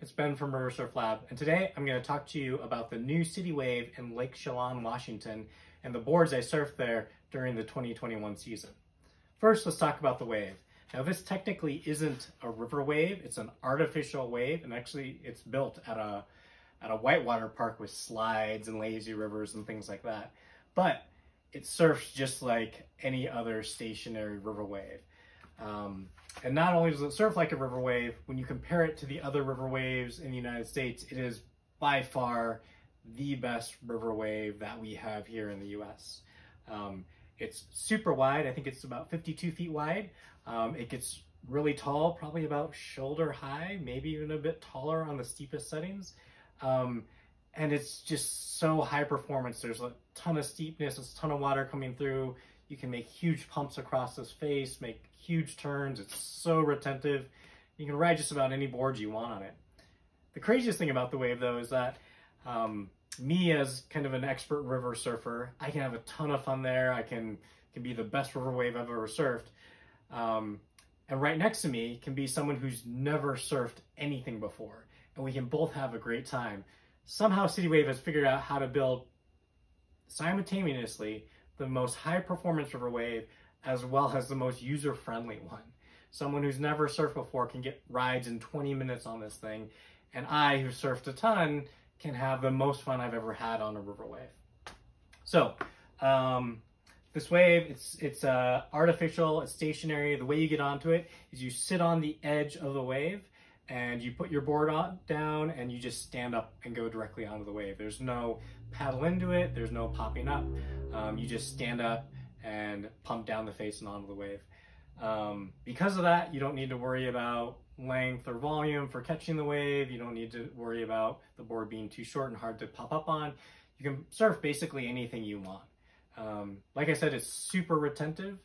it's Ben from River Surf Lab, and today I'm going to talk to you about the new City Wave in Lake Chelan, Washington, and the boards I surfed there during the 2021 season. First, let's talk about the wave. Now, this technically isn't a river wave, it's an artificial wave, and actually it's built at a whitewater park with slides and lazy rivers and things like that. But it surfs just like any other stationary river wave. And not only does it surf like a river wave, when you compare it to the other river waves in the United States, it is by far the best river wave that we have here in the US. It's super wide. I think it's about 52 feet wide. It gets really tall, probably about shoulder high, maybe even a bit taller on the steepest settings. And it's just so high performance. There's a ton of steepness, there's a ton of water coming through. You can make huge pumps across this face, make huge turns. It's so retentive. You can ride just about any board you want on it. The craziest thing about the wave, though, is that me as kind of an expert river surfer, I can have a ton of fun there. I can be the best river wave I've ever surfed. And right next to me can be someone who's never surfed anything before, and we can both have a great time. Somehow City Wave has figured out how to build simultaneously the most high performance river wave as well as the most user-friendly one. Someone who's never surfed before can get rides in 20 minutes on this thing, and I, who surfed a ton, can have the most fun I've ever had on a river wave. So, this wave, it's artificial, it's stationary. The way you get onto it is you sit on the edge of the wave and you put your board down and you just stand up and go directly onto the wave. There's no paddle into it, there's no popping up. You just stand up and pump down the face and onto the wave. Because of that, you don't need to worry about length or volume for catching the wave. You don't need to worry about the board being too short and hard to pop up on. You can surf basically anything you want. Like I said, it's super retentive.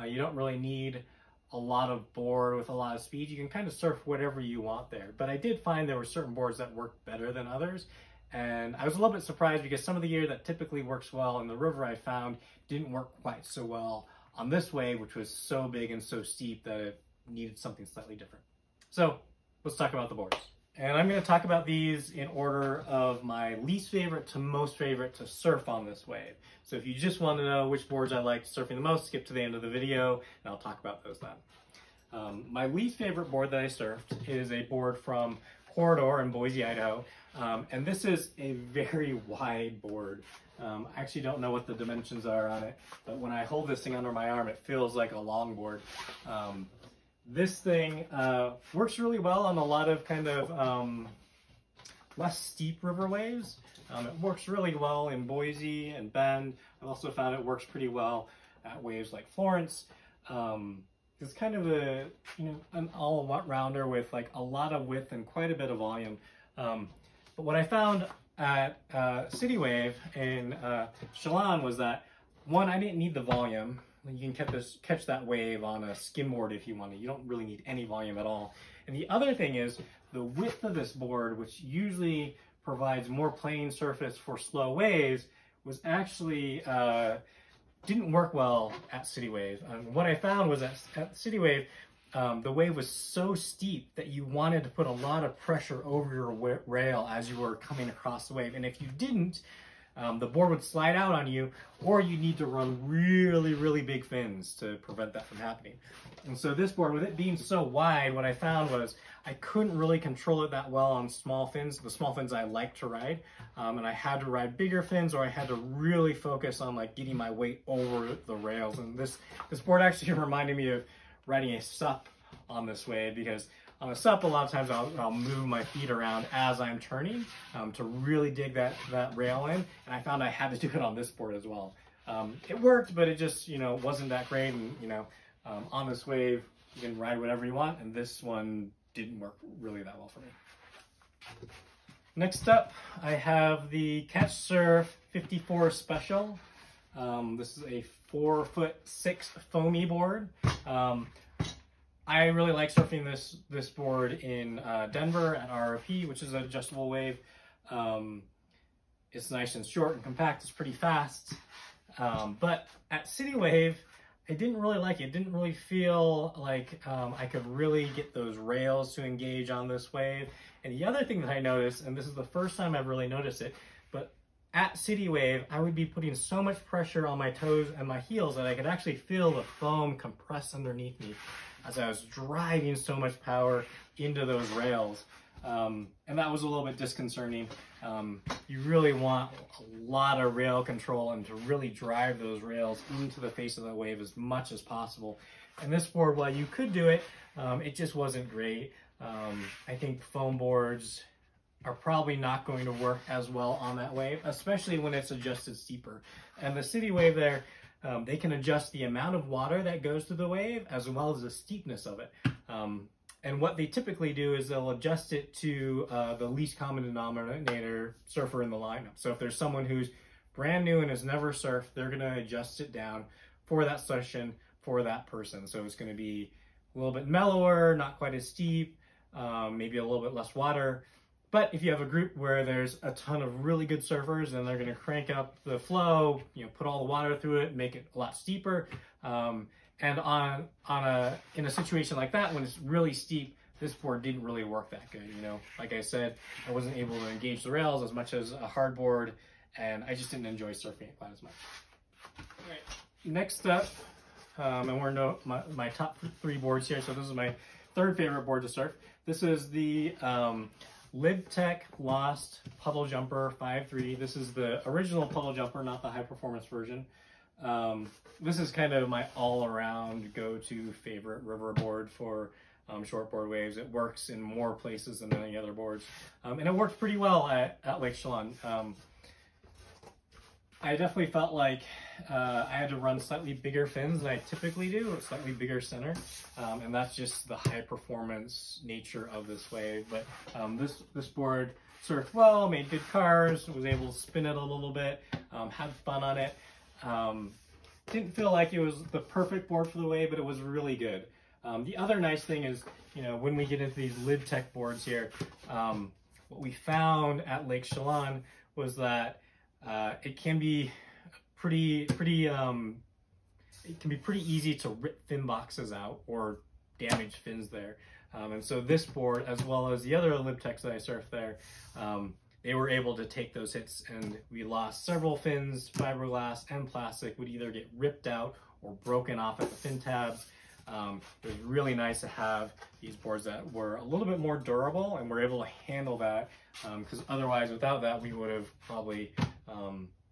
You don't really need a lot of board with a lot of speed. You can kind of surf whatever you want there. But I did find there were certain boards that worked better than others. And I was a little bit surprised because some of the gear that typically works well in the river I found didn't work quite so well on this wave, which was so big and so steep that it needed something slightly different. So let's talk about the boards. And I'm going to talk about these in order of my least favorite to most favorite to surf on this wave. So if you just want to know which boards I like surfing the most, skip to the end of the video and I'll talk about those then. My least favorite board that I surfed is a board from Corridor in Boise, Idaho. And this is a very wide board. I actually don't know what the dimensions are on it, but when I hold this thing under my arm, it feels like a long board. This thing works really well on a lot of kind of less steep river waves. It works really well in Boise and Bend. I've also found it works pretty well at waves like Florence. It's kind of a, an all-rounder with like a lot of width and quite a bit of volume. But what I found at City Wave in Chelan was that, one, I didn't need the volume. You can catch that wave on a skimboard if you want to. You don't really need any volume at all. And the other thing is the width of this board, which usually provides more playing surface for slow waves, was actually didn't work well at City Wave. What I found was that at City Wave, the wave was so steep that you wanted to put a lot of pressure over your rail as you were coming across the wave. And if you didn't, the board would slide out on you, or you need to run really, really big fins to prevent that from happening. And so this board, with it being so wide, what I found was I couldn't really control it that well on small fins, the small fins I like to ride. And I had to ride bigger fins, or I had to really focus on like getting my weight over the rails. And this board actually reminded me of riding a sup on this wave, because on a sup, a lot of times I'll move my feet around as I'm turning to really dig that rail in, and I found I had to do it on this board as well. It worked, but it just wasn't that great, and on this wave you can ride whatever you want, and this one didn't work really that well for me. Next up, I have the Catch Surf 54 Special. This is a 4'6" foamy board. I really like surfing this board in Denver at RRP, which is an adjustable wave. It's nice and short and compact. It's pretty fast. But at City Wave, I didn't really like it. It didn't really feel like I could really get those rails to engage on this wave. And the other thing that I noticed, and this is the first time I've really noticed it, but at City Wave, I would be putting so much pressure on my toes and my heels that I could actually feel the foam compress underneath me as I was driving so much power into those rails. And that was a little bit disconcerting. You really want a lot of rail control and to really drive those rails into the face of the wave as much as possible. And this board, while you could do it, it just wasn't great. I think foam boards are probably not going to work as well on that wave, especially when it's adjusted steeper. And the City Wave there, they can adjust the amount of water that goes through the wave as well as the steepness of it. And what they typically do is they'll adjust it to the least common denominator surfer in the lineup. So if there's someone who's brand new and has never surfed, they're going to adjust it down for that session for that person. So it's going to be a little bit mellower, not quite as steep, maybe a little bit less water. But if you have a group where there's a ton of really good surfers, then they're going to crank up the flow, put all the water through it, make it a lot steeper. And in a situation like that, when it's really steep, this board didn't really work that good. Like I said, I wasn't able to engage the rails as much as a hard board, and I just didn't enjoy surfing it quite as much. All right, next up, and we're in my top 3 boards here. So this is my 3rd favorite board to surf. This is the Libtech Lost Puddle Jumper 5.3. This is the original puddle jumper, not the high performance version. This is kind of my all-around go-to favorite river board for shortboard waves. It works in more places than any other boards, and it worked pretty well at Lake Chelan. I definitely felt like I had to run slightly bigger fins than I typically do, or slightly bigger center, and that's just the high performance nature of this wave. But this board surfed well, made good cars, was able to spin it a little bit, had fun on it. Didn't feel like it was the perfect board for the wave, but it was really good. The other nice thing is, when we get into these Libtech boards here, what we found at Lake Chelan was that it can be pretty easy to rip fin boxes out or damage fins there. And so this board, as well as the other Libtechs that I surfed there, they were able to take those hits, and we lost several fins. Fiberglass and plastic would either get ripped out or broken off at the fin tabs. It was really nice to have these boards that were a little bit more durable and were able to handle that, because otherwise, without that, we would have probably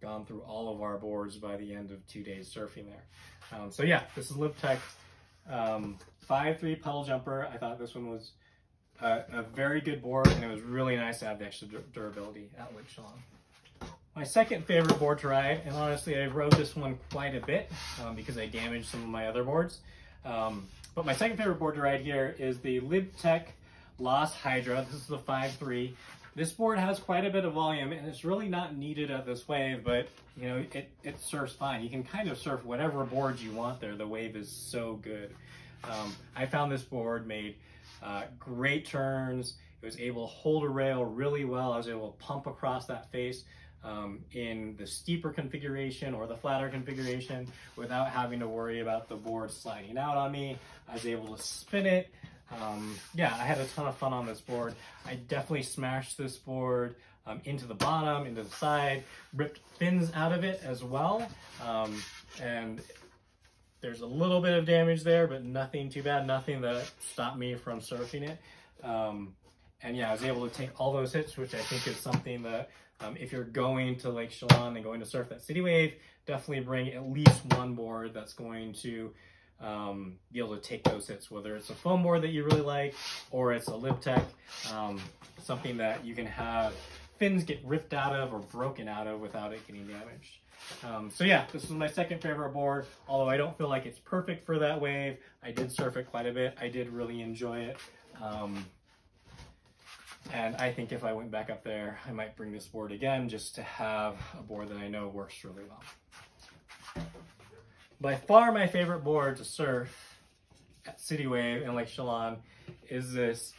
gone through all of our boards by the end of 2 days surfing there. So yeah, this is Libtech 5.3 puddle jumper. I thought this one was a very good board, and it was really nice to have the extra durability at Lake Chelan. My second favorite board to ride, and honestly I rode this one quite a bit because I damaged some of my other boards, but my second favorite board to ride here is the Libtech Lost Hydra. This is the 5.3. This board has quite a bit of volume, and it's really not needed at this wave, but it surfs fine. You can kind of surf whatever boards you want there. The wave is so good. I found this board made great turns. It was able to hold a rail really well. I was able to pump across that face in the steeper configuration or the flatter configuration without having to worry about the board sliding out on me. I was able to spin it. Yeah, I had a ton of fun on this board. I definitely smashed this board into the bottom, into the side, ripped fins out of it as well. And there's a little bit of damage there, but nothing too bad, nothing that stopped me from surfing it. And yeah, I was able to take all those hits, which I think is something that if you're going to Lake Chelan and going to surf that City Wave, definitely bring at least one board that's going to be able to take those hits, whether it's a foam board that you really like or it's a Libtech, something that you can have fins get ripped out of or broken out of without it getting damaged. So yeah, this is my second favorite board. Although I don't feel like it's perfect for that wave, I did surf it quite a bit. I did really enjoy it. And I think if I went back up there, I might bring this board again just to have a board that I know works really well. By far my favorite board to surf at City Wave and Lake Chelan is this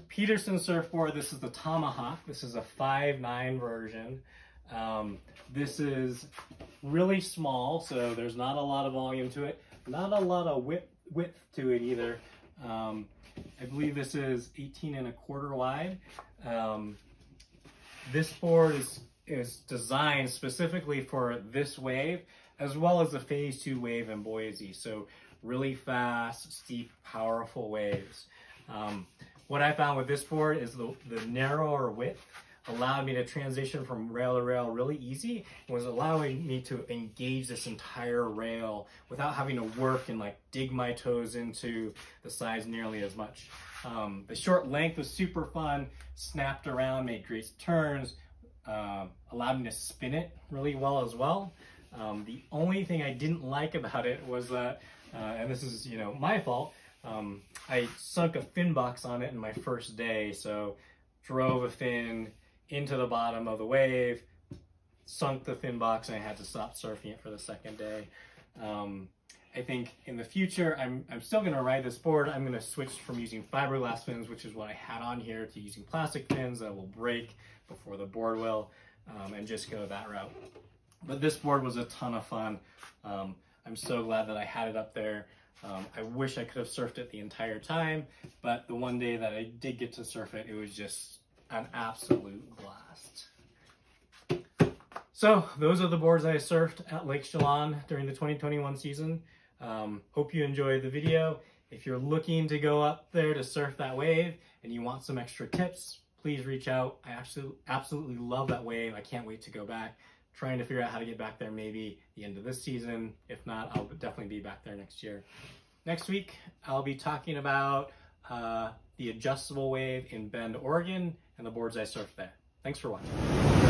Peterson surfboard. This is the Tomahawk. This is a 5.9 version. This is really small, so there's not a lot of volume to it, Not a lot of width to it either. I believe this is 18¼ wide. This board is designed specifically for this wave, as well as the Phase 2 wave in Boise. So really fast, steep, powerful waves. What I found with this board is the narrower width allowed me to transition from rail to rail really easy. It was allowing me to engage this entire rail without having to work and like dig my toes into the sides nearly as much. The short length was super fun, snapped around, made great turns, allowed me to spin it really well as well. The only thing I didn't like about it was that, and this is, you know, my fault, I sunk a fin box on it in my first day. So drove a fin into the bottom of the wave, sunk the fin box, and I had to stop surfing it for the second day. I think in the future, I'm still gonna ride this board. I'm gonna switch from using fiberglass fins, which is what I had on here, to using plastic fins that will break before the board will, and just go that route. But this board was a ton of fun. I'm so glad that I had it up there. I wish I could have surfed it the entire time, but the one day that I did get to surf it, it was just an absolute blast. So those are the boards I surfed at Lake Chelan during the 2021 season. Hope you enjoyed the video. If you're looking to go up there to surf that wave and you want some extra tips, please reach out. I absolutely love that wave. I can't wait to go back. Trying to figure out how to get back there maybe the end of this season. If not, I'll definitely be back there next year. Next week, I'll be talking about the adjustable wave in Bend, Oregon, and the boards I surfed there. Thanks for watching.